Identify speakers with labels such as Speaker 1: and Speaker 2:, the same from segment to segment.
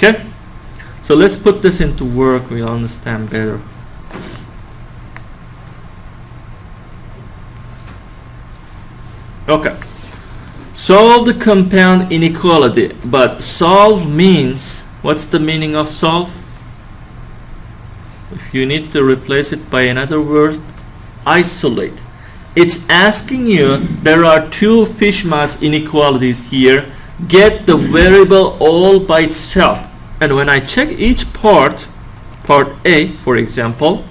Speaker 1: Okay, so let's put this into work. We'll understand better. Okay, solve the compound inequality. But solve means, what's the meaning of solve? If you need to replace it by another word, isolate. It's asking you, there are two Fishman's inequalities here. Get the variable all by itself. And when I check each part A, for example,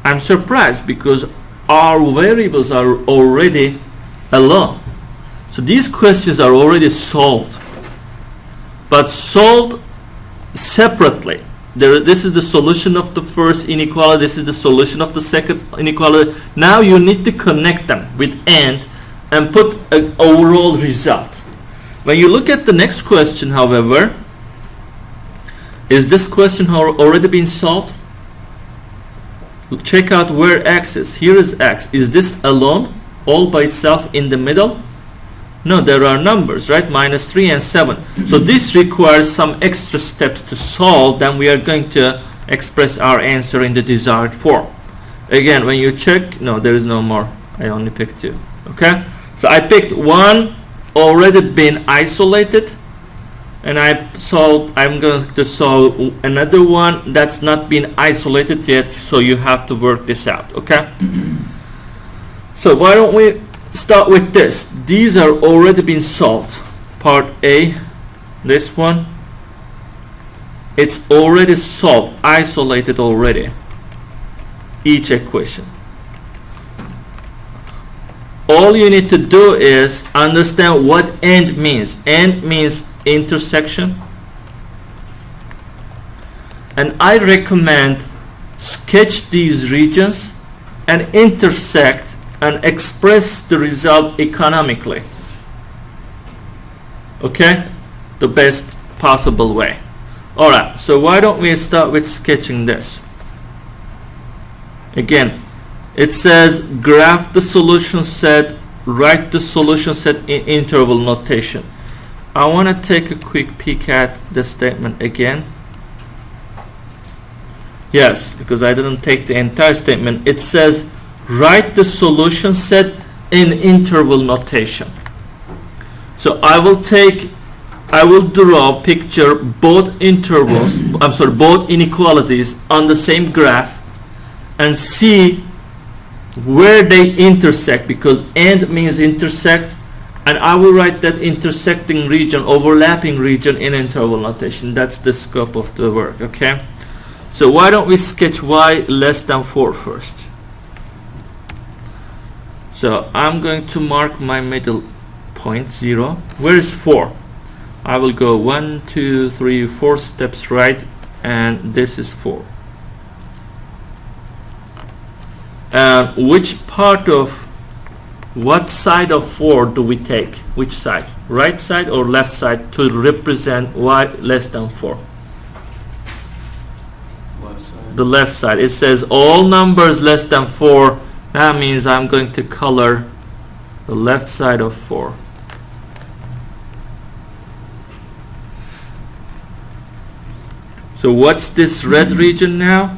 Speaker 1: I'm surprised because our variables are already alone. So these questions are already solved, but solved separately. This is the solution of the first inequality. This is the solution of the second inequality. Now you need to connect them with and put an overall result. When you look at the next question, however, is this question already been solved? Check out where x is. Here is x. Is this alone, all by itself in the middle? No, there are numbers, right? -3 and 7. So this requires some extra steps to solve. Then we are going to express our answer in the desired form. Again, when you check, no, there is no more. I only picked 2. Okay? So I picked one already been isolated, and I'm going to solve another one that's not been isolated yet, so you have to work this out. Okay? So why don't we start with this? These are already been solved. Part A, this one, it's already solved, isolated already, each equation. All you need to do is understand what and means. And means intersection, and I recommend sketch these regions and intersect and express the result economically. Okay, the best possible way. Alright, so why don't we start with sketching this? Again, it says graph the solution set, write the solution set in interval notation. I want to take a quick peek at the statement again. Yes, because I didn't take the entire statement. It says write the solution set in interval notation. So I will draw picture both intervals, both inequalities on the same graph and see where they intersect, because and means intersect, and I will write that intersecting region, overlapping region in interval notation. That's the scope of the work, okay? So why don't we sketch y less than 4 first? So I'm going to mark my middle point, 0. Where is 4? I will go 1, 2, 3, 4 steps right, and this is 4. Which part of what side of 4 do we take? Which side? Right side or left side to represent y less than 4?
Speaker 2: Left side.
Speaker 1: The left side. It says all numbers less than 4. That means I'm going to color the left side of 4. So what's this red region now?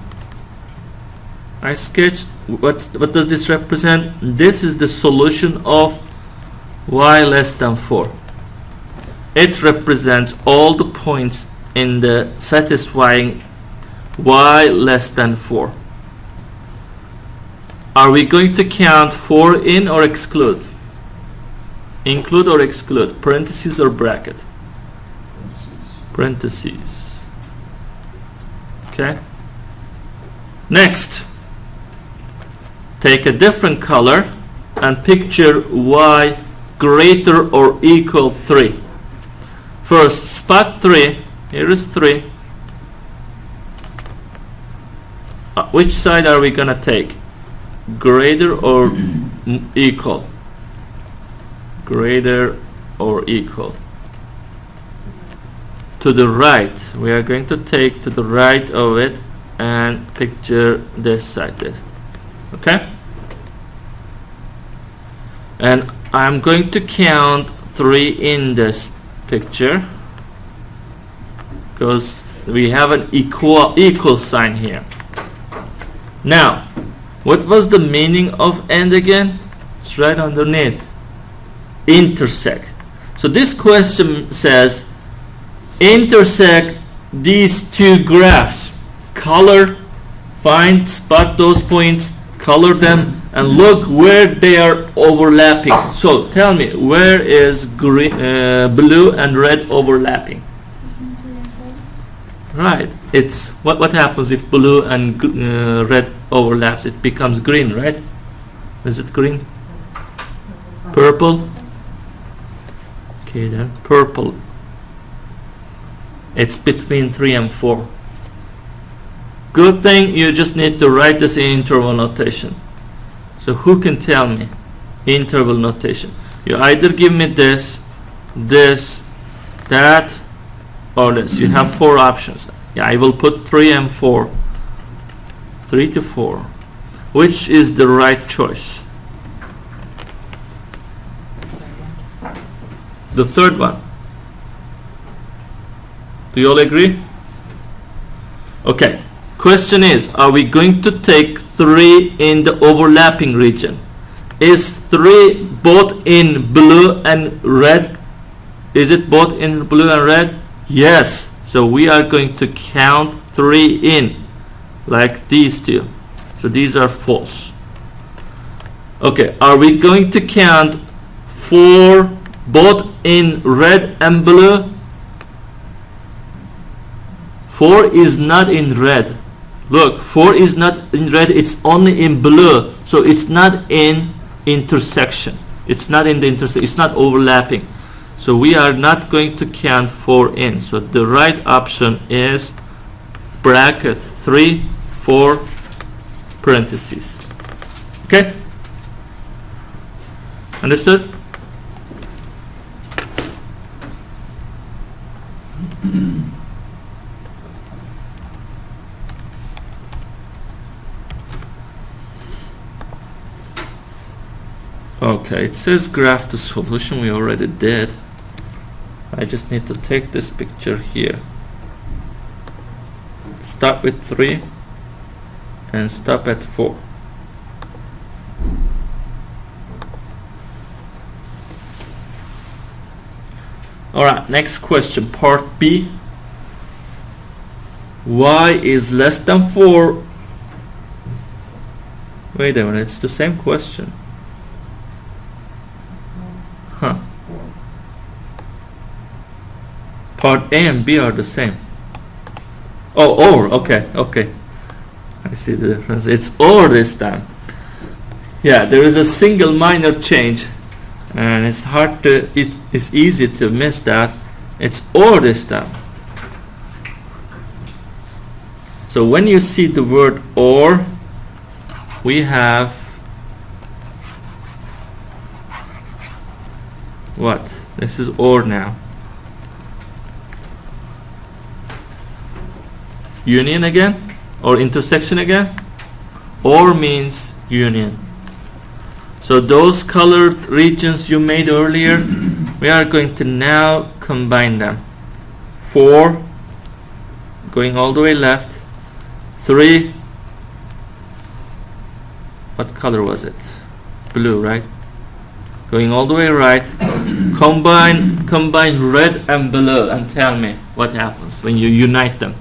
Speaker 1: I sketched. What does this represent? This is the solution of y less than 4. It represents all the points in the satisfying y less than 4. Are we going to count 4 in or exclude? Include or exclude? Parentheses or bracket? Parentheses. Okay. Next, take a different color and picture y greater or equal 3. First, spot 3. Here is 3. Which side are we going to take? Greater or equal? Greater or equal? To the right. We are going to take to the right of it and picture this side. This. Okay? And I'm going to count 3 in this picture. because we have an equal sign here. Now, what was the meaning of and again? It's right underneath. Intersect. So this question says, intersect these two graphs. Color, find, spot those points, color them, and look where they are overlapping. So tell me, where is green, blue and red overlapping? Right. It's what happens if blue and red overlaps? It becomes green, right? Is it green? Purple? Okay, then purple. It's between 3 and 4. Good thing you just need to write this in interval notation. So who can tell me interval notation? You either give me this, that, or this. You have 4 options. Yeah, I will put 3 and 4. 3 to 4. Which is the right choice? The third one. Do you all agree? Okay. Question is, are we going to take 3 in the overlapping region? Is 3 both in blue and red? Is it both in blue and red? Yes. So we are going to count 3 in, like these two. So these are false. Okay, are we going to count 4 both in red and blue? 4 is not in red. Look, 4 is not in red, it's only in blue. So it's not in intersection. It's not in the intersection, it's not overlapping. So we are not going to count 4 in. So the right option is bracket 3, 4, parentheses. Okay? Understood? Okay, it says graph the solution. We already did. I just need to take this picture here. Start with 3 and stop at 4. Alright, next question, part B. Y is less than 4. Wait a minute, it's the same question. Huh. Part A and B are the same. Oh, or, okay. I see the difference. It's or this time. Yeah, there is a single minor change, and it's hard to, it's easy to miss that. It's or this time. So when you see the word or, we have what? This is or now. Union again, or intersection again. Or means union. So those colored regions you made earlier, we are going to now combine them. 4, going all the way left. 3, what color was it? Blue, right? Going all the way right. Combine red and blue and tell me what happens when you unite them.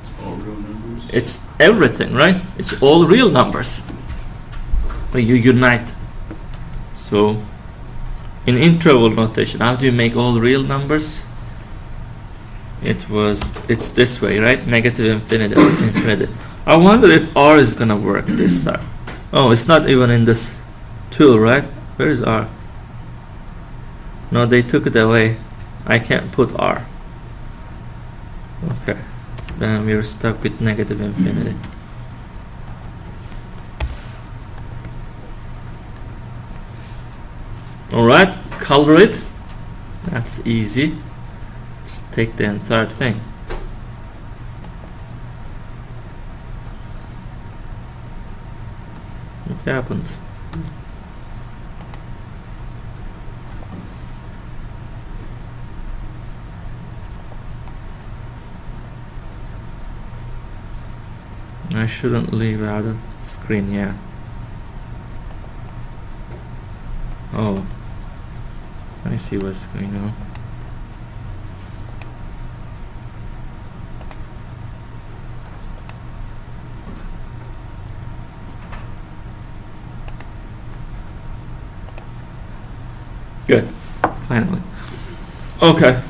Speaker 2: It's all real numbers.
Speaker 1: It's everything, right? It's all real numbers when you unite. So in interval notation, how do you make all real numbers? It's this way, right? Negative infinity, infinity. I wonder if R is gonna work this time. Oh, it's not even in this tool, right? Where is R? No, they took it away. I can't put R. Okay, then we're stuck with negative infinity. Alright, color it. That's easy. Just take the entire thing. What happened? I shouldn't leave out of screen, yeah. Oh, let me see what's going on. Good, finally. Okay.